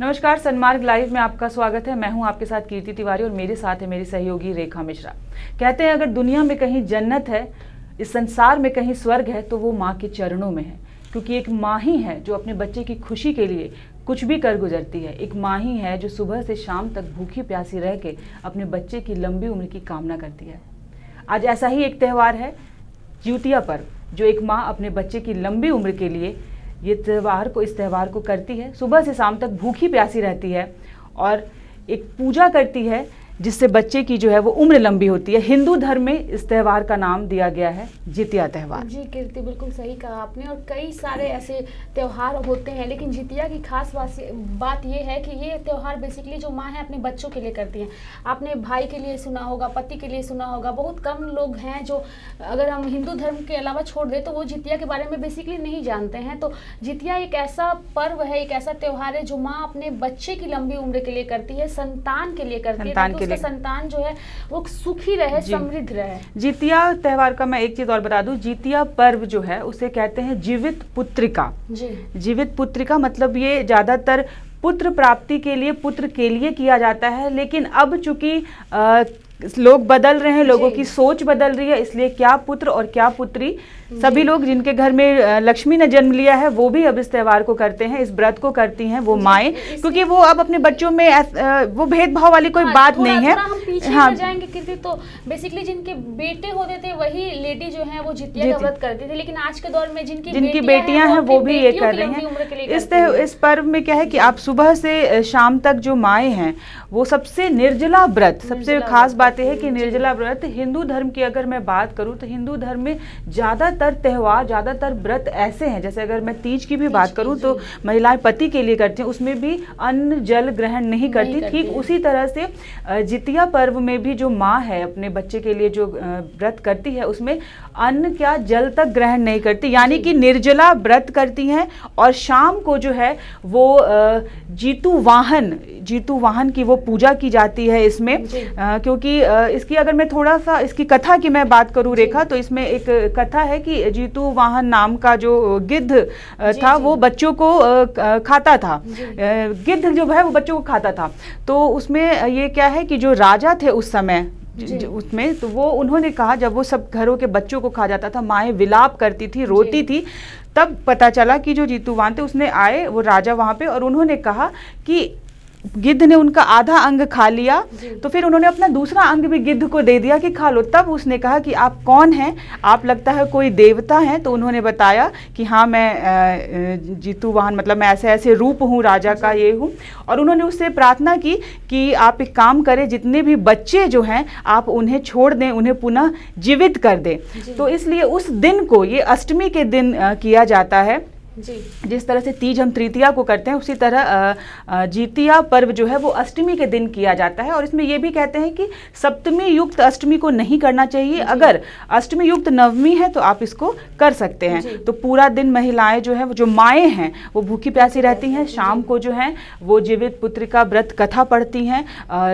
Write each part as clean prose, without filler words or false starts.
नमस्कार, सन्मार्ग लाइव में आपका स्वागत है। मैं हूं आपके साथ कीर्ति तिवारी और मेरे साथ है मेरी सहयोगी रेखा मिश्रा। कहते हैं अगर दुनिया में कहीं जन्नत है, इस संसार में कहीं स्वर्ग है, तो वो माँ के चरणों में है। क्योंकि एक माँ ही है जो अपने बच्चे की खुशी के लिए कुछ भी कर गुजरती है। एक माँ ही है जो सुबह से शाम तक भूखी प्यासी रह के अपने बच्चे की लंबी उम्र की कामना करती है। आज ऐसा ही एक त्यौहार है जिउतिया पर्व, जो एक माँ अपने बच्चे की लंबी उम्र के लिए इस त्यौहार को करती है। सुबह से शाम तक भूखी प्यासी रहती है और एक पूजा करती है जिससे बच्चे की जो है वो उम्र लंबी होती है। हिंदू धर्म में इस त्यौहार का नाम दिया गया है जितिया त्यौहार। जी कीर्ति, बिल्कुल सही कहा आपने। और कई सारे ऐसे त्यौहार होते हैं, लेकिन जितिया की खास बात ये है कि ये त्यौहार बेसिकली जो माँ है अपने बच्चों के लिए करती हैं। आपने भाई के लिए सुना होगा, पति के लिए सुना होगा। बहुत कम लोग हैं जो, अगर हम हिंदू धर्म के अलावा छोड़ दें, तो वो जितिया के बारे में बेसिकली नहीं जानते हैं। तो जितिया एक ऐसा पर्व है, एक ऐसा त्यौहार है जो माँ अपने बच्चे की लंबी उम्र के लिए करती है, संतान के लिए करती है, उसका संतान जो है वो सुखी रहे, समृद्ध रहे। जितिया त्यौहार का मैं एक चीज और बता दूं, जितिया पर्व जो है उसे कहते हैं जीवित पुत्रिका। जीवित पुत्रिका मतलब ये ज्यादातर पुत्र प्राप्ति के लिए, पुत्र के लिए किया जाता है। लेकिन अब चूंकि लोग बदल रहे हैं, लोगों की सोच बदल रही है, इसलिए क्या पुत्र और क्या पुत्री, सभी लोग जिनके घर में लक्ष्मी ने जन्म लिया है वो भी अब इस त्यौहार को करते हैं, इस व्रत को करती हैं वो माएँ, क्योंकि वो अब अपने बच्चों में वो भेदभाव वाली कोई बात नहीं है। हम पीछे जाएंगे कीर्ति, तो बेसिकली जिनके बेटे होते थे वही लेडी जो है वो जितिया का व्रत करती थी। लेकिन आज के दौर में जिनकी बेटियां हैं वो भी ये कर रही हैं। इस पर्व में क्या है कि आप सुबह से शाम तक जो माएँ हैं वो सबसे निर्जला व्रत, सबसे खास बात यह है कि निर्जला व्रत हिंदू धर्म की अगर मैं बात करूं तो हिंदू धर्म में ज्यादातर त्यौहार, ज्यादातर व्रत ऐसे हैं, जैसे अगर मैं तीज की भी बात करूं तो महिलाएं पति के लिए करती हैं, उसमें भी अन्न जल ग्रहण नहीं करती। ठीक उसी तरह से जितिया पर्व में भी जो माँ है अपने बच्चे के लिए जो व्रत करती है उसमें अन्न क्या जल तक ग्रहण नहीं करती, यानी कि निर्जला व्रत करती हैं। और शाम को जो है वो जीतू वाहन की वो पूजा की जाती है इसमें, क्योंकि इसकी अगर मैं थोड़ा सा इसकी कथा की मैं बात करूं रेखा, तो इसमें एक कथा है कि जीतू वाहन नाम का जो गिद्ध था वो बच्चों को खाता था। गिद्ध जो है वो बच्चों को खाता था। तो उसमें ये क्या है कि जो राजा थे उस समय उसमें, तो वो उन्होंने कहा, जब वो सब घरों के बच्चों को खा जाता था, माएँ विलाप करती थी, रोती थी, तब पता चला कि जो जीतू वाहन थे उसने आए वो राजा वहाँ पे, और उन्होंने कहा कि गिद्ध ने उनका आधा अंग खा लिया, तो फिर उन्होंने अपना दूसरा अंग भी गिद्ध को दे दिया कि खा लो। तब उसने कहा कि आप कौन हैं, आप लगता है कोई देवता हैं। तो उन्होंने बताया कि हाँ मैं जीतू वाहन, मतलब मैं ऐसे ऐसे रूप हूँ, राजा का ये हूँ। और उन्होंने उससे प्रार्थना की कि आप एक काम करें, जितने भी बच्चे जो हैं आप उन्हें छोड़ दें, उन्हें पुनः जीवित कर दें। तो इसलिए उस दिन को, ये अष्टमी के दिन किया जाता है। जिस तरह से तीज हम तृतीया को करते हैं, उसी तरह जितिया पर्व जो है वो अष्टमी के दिन किया जाता है। और इसमें ये भी कहते हैं कि सप्तमी युक्त अष्टमी को नहीं करना चाहिए, अगर अष्टमी युक्त नवमी है तो आप इसको कर सकते हैं। तो पूरा दिन महिलाएं जो है, जो माएँ हैं वो भूखी प्यासी रहती हैं। शाम को जो है वो जीवित पुत्र का व्रत कथा पढ़ती हैं,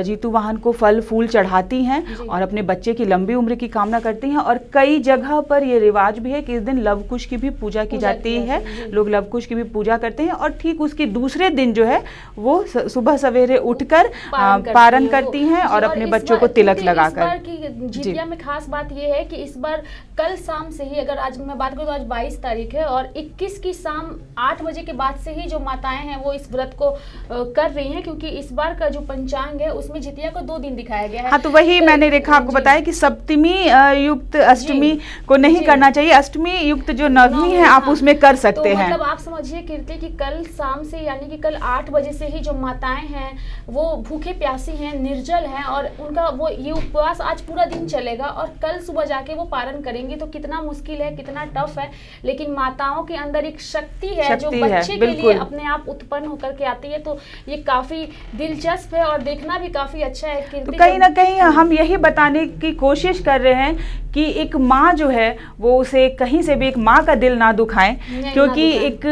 जीतू वाहन को फल फूल चढ़ाती हैं और अपने बच्चे की लंबी उम्र की कामना करती हैं। और कई जगह पर ये रिवाज भी है कि इस दिन लवकुश की भी पूजा की जाती है, लोग लवकुश की भी पूजा करते हैं। और ठीक उसके दूसरे दिन जो है वो सुबह सवेरे उठकर पारण करती हैं और अपने बच्चों को तिलक लगाकर। जितिया में खास बात ये है कि इस बार कल शाम से ही, अगर आज मैं बात करूं तो आज 22 तारीख है और 21 की शाम 8 बजे के बाद से ही जो माताएं हैं वो इस व्रत को कर रही हैं, क्योंकि इस बार का जो पंचांग है उसमें जितिया को 2 दिन दिखाया गया है। हाँ, तो वही मैंने रेखा आपको बताया कि सप्तमी युक्त अष्टमी को नहीं करना चाहिए, अष्टमी युक्त जो नवमी है आप उसमें कर सकते हैं। मतलब आप समझिए कीर्ति कि कल शाम से, यानी कि कल 8 बजे से ही जो माताएं हैं वो भूखे प्यासी हैं, निर्जल हैं, और उनका वो ये उपवास आज पूरा दिन चलेगा और कल सुबह जाके वो पारण करेंगे। तो कितना मुश्किल है, कितना टफ है, लेकिन माताओं के अंदर एक शक्ति है जो बच्चे के लिए अपने आप उत्पन्न होकर के आती है। तो ये काफी दिलचस्प है और देखना भी काफी अच्छा है। तो कहीं ना कहीं हम यही बताने की कोशिश कर रहे हैं कि एक माँ जो है वो उसे कहीं से भी, एक माँ का दिल ना दुखाएं, क्योंकि एक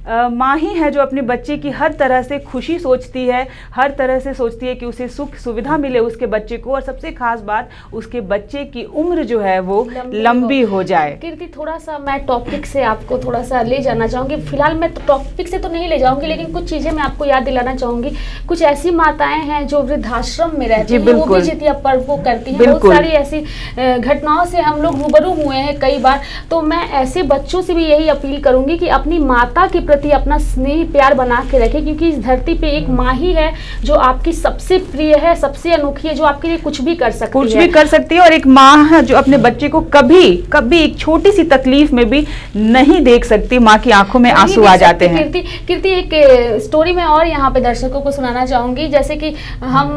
माँ ही है जो अपने बच्चे की हर तरह से खुशी सोचती है, हर तरह से सोचती है कि उसे सुख सुविधा मिले उसके बच्चे को, और सबसे खास बात उसके बच्चे की उम्र जो है वो लंबी हो जाए। कीर्ति, थोड़ा सा मैं टॉपिक से आपको थोड़ा सा ले जाना चाहूँगी। फिलहाल मैं टॉपिक से तो नहीं ले जाऊँगी, लेकिन कुछ चीज़ें मैं आपको याद दिलाना चाहूँगी। कुछ ऐसी माताएं हैं जो वृद्धाश्रम में रहती हैं, वो भी जितिया पर्व को करती हैं। बहुत सारी ऐसी घटनाओं से हम लोग रूबरू हुए हैं कई बार। तो मैं ऐसे बच्चों से भी यही अपील करूंगी कि अपनी माता के प्रति अपना स्नेह प्यार बना के रखें, क्योंकि इस धरती पे एक माँ ही है जो आपकी सबसे प्रिय है, सबसे अनोखी है, जो आपके लिए कुछ भी कर सकती है, कुछ भी कर सकती है। और एक माँ है जो अपने बच्चे को कभी कभी एक छोटी सी तकलीफ में भी नहीं देख सकती, माँ की आंखों में आंसू आ जाते हैं। कीर्ति, एक स्टोरी में और यहाँ पे दर्शकों को सुनाना चाहूंगी। जैसे कि हम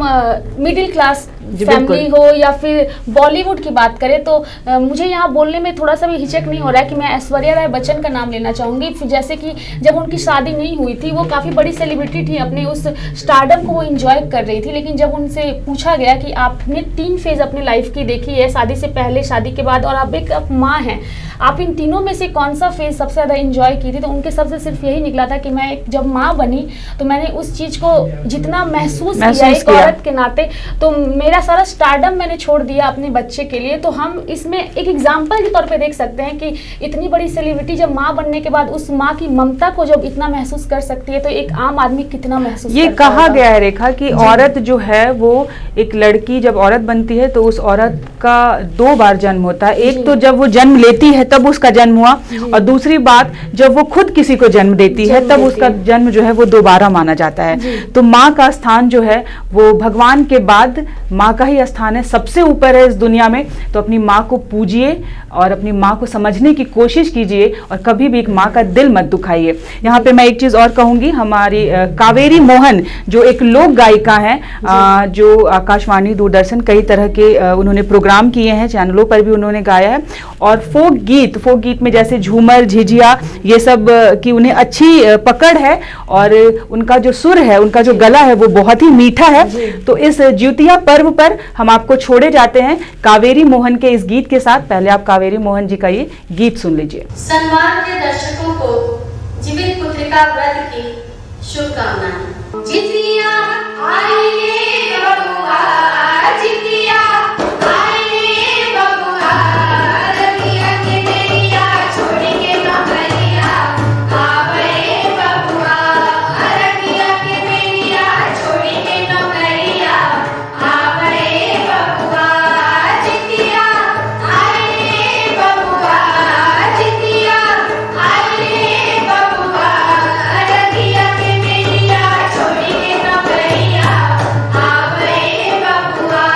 मिडिल क्लास फैमिली हो या फिर बॉलीवुड की बात करें, तो मुझे यहाँ बोलने में थोड़ा सा भी हिचक नहीं हो रहा है कि मैं ऐश्वर्या राय बच्चन का नाम लेना चाहूंगी। जैसे कि जब उनकी शादी नहीं हुई थी, वो काफ़ी बड़ी सेलिब्रिटी थी, अपने उस स्टारडम को वो इंजॉय कर रही थी। लेकिन जब उनसे पूछा गया कि आपने 3 फेज अपनी लाइफ की देखी है, शादी से पहले, शादी के बाद, और आप एक माँ हैं, आप इन तीनों में से कौन सा फेज सबसे ज़्यादा इंजॉय की थी, तो उनके सबसे सिर्फ यही निकला था कि मैं जब माँ बनी तो मैंने उस चीज़ को जितना महसूस किया एक औरत के नाते, तो मेरा सारा स्टारडम मैंने छोड़ दिया अपने बच्चे के लिए। तो हम इसमें एक एग्जाम्पल के तौर पे देख सकते हैं कि इतनी बड़ी सेलिब्रिटी जब माँ बनने के बाद उस माँ की ममता को जब इतना महसूस कर सकती है, तो एक आम आदमी कितना महसूस ये कहा गया है रेखा कि औरत जो है वो, एक लड़की जब औरत बनती है तो उस औरत का 2 बार जन्म होता है। एक तो जब वो जन्म लेती है तब उसका जन्म हुआ, और दूसरी बात जब वो खुद किसी को जन्म देती है तब उसका जन्म जो है वो दोबारा माना जाता है। तो माँ का स्थान जो है वो भगवान के बाद माँ का ही स्थान है, सबसे ऊपर है इस दुनिया में। तो अपनी माँ को पूजिए और अपनी माँ को समझने की कोशिश कीजिए, और कभी भी एक माँ का दिल मत दुखाइए। यहाँ पे मैं एक चीज और कहूंगी, हमारी कावेरी मोहन जो एक लोक गायिका हैं, जो आकाशवाणी, दूरदर्शन, कई तरह के उन्होंने प्रोग्राम किए हैं, चैनलों पर भी उन्होंने गाया है। और फोक गीत में जैसे झूमर, झिझिया, ये सब की उन्हें अच्छी पकड़ है, और उनका जो सुर है, उनका जो गला है वो बहुत ही मीठा है। तो इस ज्योतिया पर्व पर हम आपको छोड़े जाते हैं कावेरी मोहन के इस गीत के साथ। पहले आप कावेरी मोहन जी का ये गीत सुन लीजिए। सम्मान के दर्शकों को जीवित पुत्रिका व्रत की शुभकामनाएं। जितिया आइए बबुआ, जितिया आइए बबुआ, रतिया के बेरिया छोड़ के नौकरिया, आवे बबुआ, रतिया के बेरिया छोड़ के नौकरिया, आवे बबुआ, जितिया आइए बबुआ, जितिया आइए बबुआ, रतिया के बेरिया छोड़ के नौकरिया, आवे बबुआ।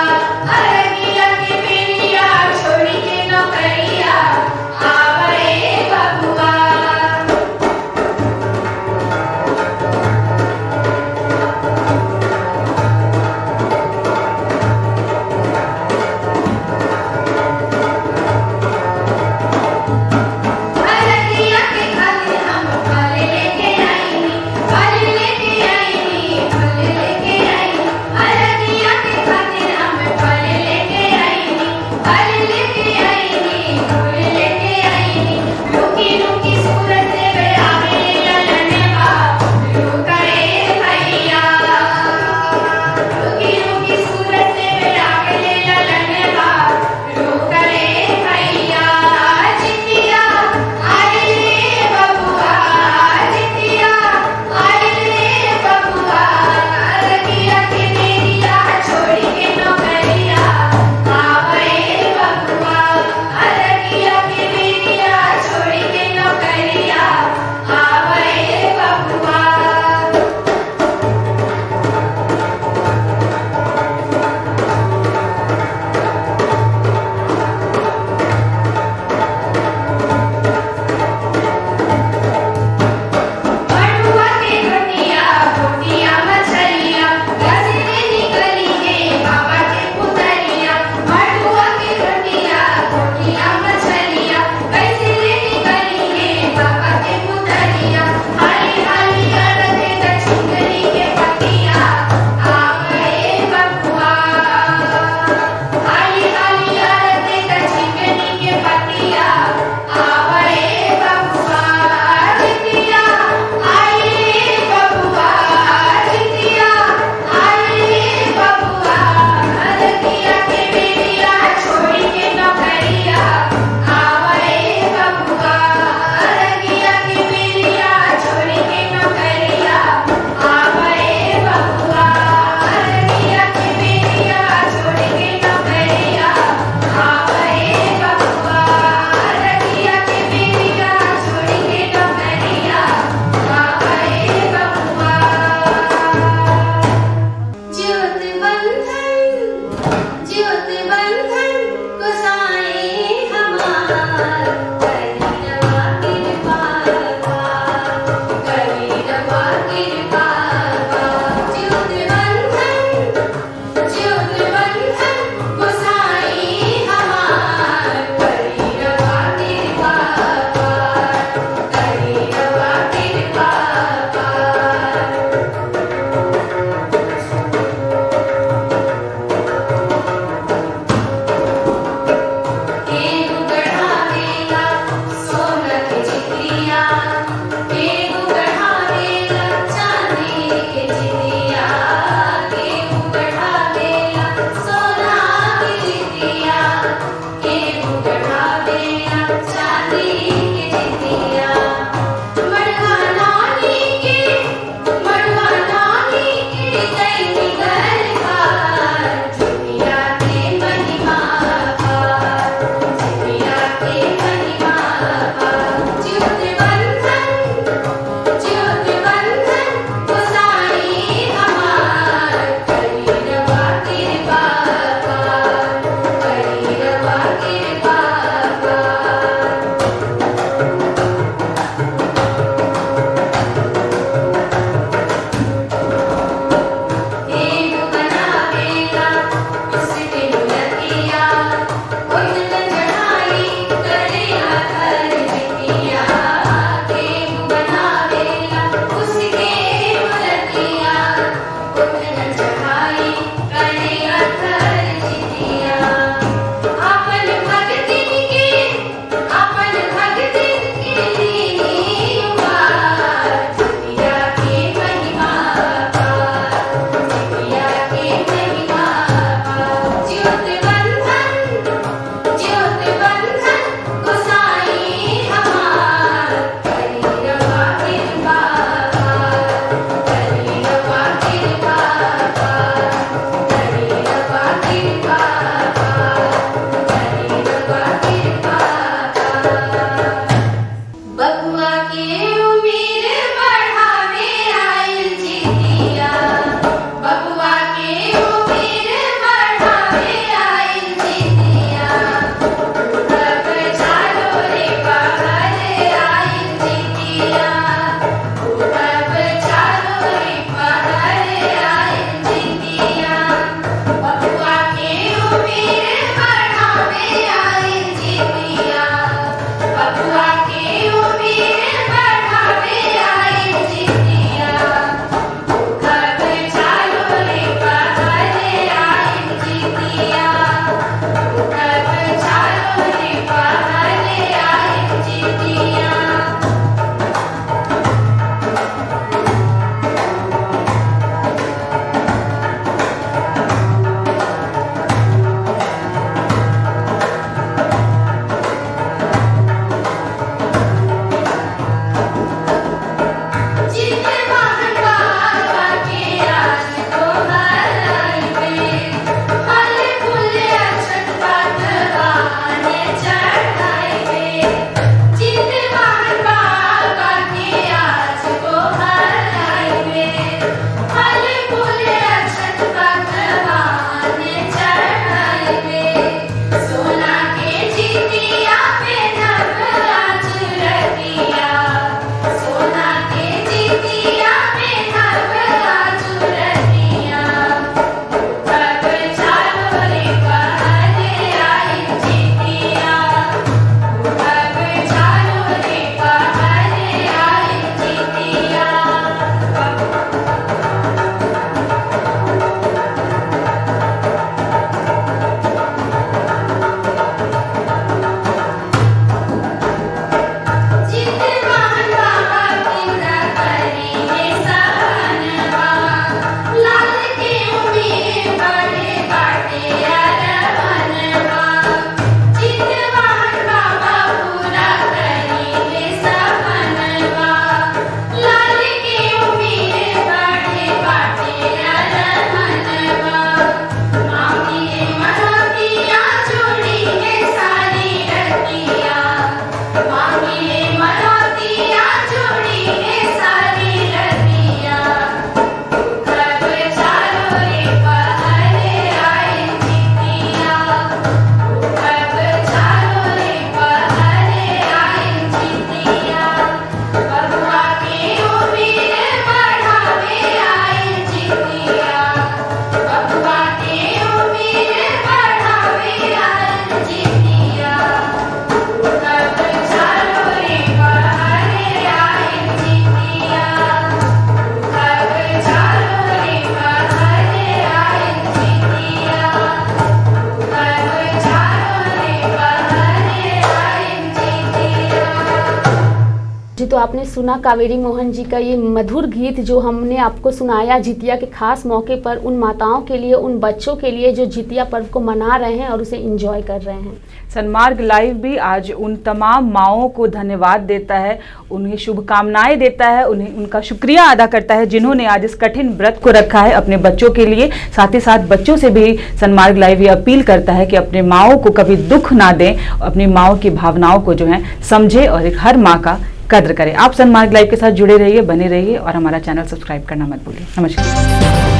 तो आपने सुना कावेरी मोहन जी का ये मधुर गीत जो हमने आपको सुनाया जितिया के खास मौके पर उन माताओं के लिए, उन बच्चों के लिए जो जितिया पर्व को मना रहे हैं और उसे एंजॉय कर रहे हैं। सन्मार्ग लाइव भी आज उन तमाम माओं को धन्यवाद देता है, उन्हें शुभकामनाएं देता है, उन्हें उनका शुक्रिया अदा करता है जिन्होंने आज इस कठिन व्रत को रखा है अपने बच्चों के लिए। साथ ही साथ बच्चों से भी सन्मार्ग लाइव ये अपील करता है कि अपने माओं को कभी दुख ना दें, अपनी माओं की भावनाओं को जो है समझे और एक हर माँ का कद्र करें। आप सन्मार्ग लाइव के साथ जुड़े रहिए, बने रहिए और हमारा चैनल सब्सक्राइब करना मत भूलिए। नमस्कार।